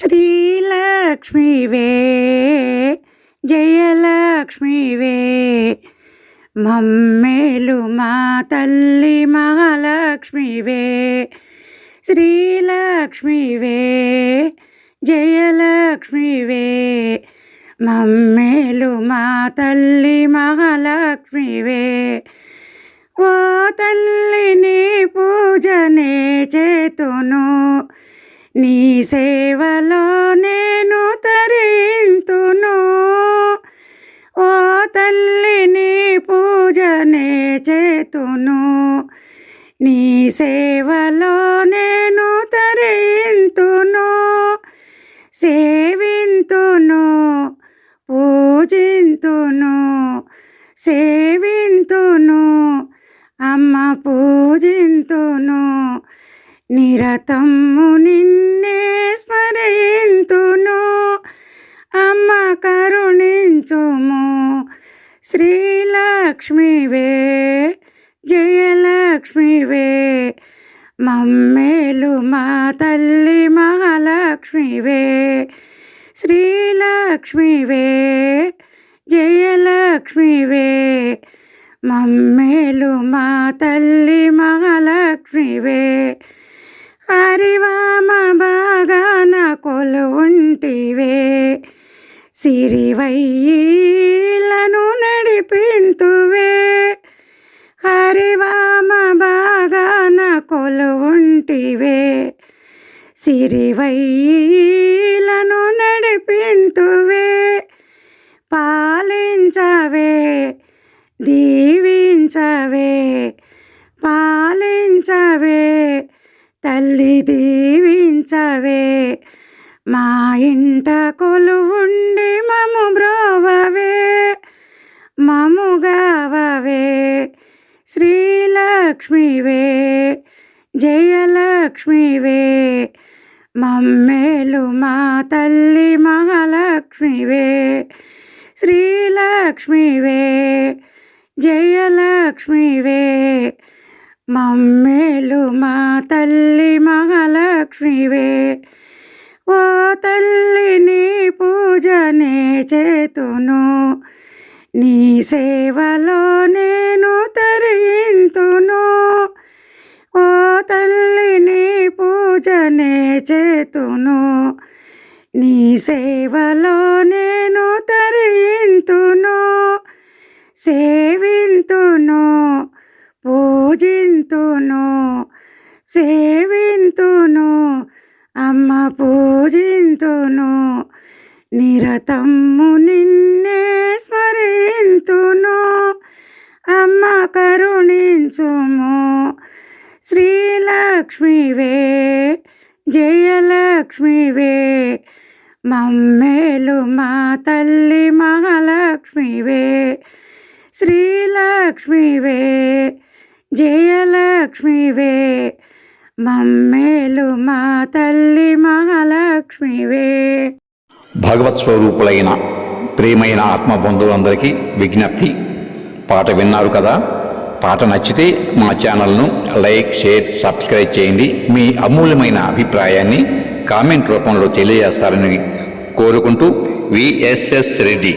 శ్రీలక్ష్మివే జయలక్ష్మివే మమ్మేలు మా తల్లి మహాలక్ష్మివే. శ్రీలక్ష్మివే జయలక్ష్మివే మమ్మేలు మా తల్లి మహాలక్ష్మివే. ఓ తల్లి నీ పూజనే చేతును, నీ సేవలో నేను తరింతును. ఓ తల్లి నీ పూజనే చేతును, నీ సేవలో నేను తరింతును. సేవింతును పూజింతును, సేవింతును అమ్మ పూజింతును. నిరతము నిన్నే స్మరింతును, అమ్మ కరుణించుము. శ్రీలక్ష్మివే జయలక్ష్మివే మమ్మేలు మా తల్లి మహాలక్ష్మివే. శ్రీలక్ష్మివే జయలక్ష్మివే మమ్మేలు మా తల్లి మహాలక్ష్మివే. హరివామ బాగాన కొలువుంటివే, సిరివయ్యిలను నడిపింతువే. హరివామ బాగాన కొలువుంటివే, సిరివయ్యిలను నడిపింతువే. పాలించవే దీవించవే, పాలించవే తల్లి దీవించవే. మా ఇంట కొలువుండి మము బ్రోవవే, మము గావవే. శ్రీలక్ష్మివే జయలక్ష్మివే మమ్మేలు మా తల్లి మహాలక్ష్మివే. శ్రీలక్ష్మివే జయలక్ష్మివే మమ్మేలు మా తల్లి మహాలక్ష్మివే. ఓ తల్లి నీ పూజనే చేతును, నీ సేవలో నేను తరింతును. ఓ తల్లి నీ పూజనే చేతును, నీ సేవలో నేను తరింతును. సేవింతును పూజింతును, సేవింతును అమ్మ పూజింతును. నిరతము నిన్నే స్మరింతును, అమ్మ కరుణించుము. శ్రీలక్ష్మివే జయలక్ష్మివే మమ్మేలు మా తల్లి మహాలక్ష్మివే. శ్రీలక్ష్మివే జయలక్ష్మివే మమ్మేలు మా తల్లి మహాలక్ష్మివే. భగవత్ స్వరూపులైన ప్రియమైన ఆత్మబంధువులందరికీ విజ్ఞప్తి, పాట విన్నారు కదా. పాట నచ్చితే మా ఛానల్ను లైక్, షేర్, సబ్స్క్రైబ్ చేయండి. మీ అమూల్యమైన అభిప్రాయాన్ని కామెంట్ రూపంలో తెలియజేస్తారని కోరుకుంటూ విఎస్ఎస్ రెడ్డి.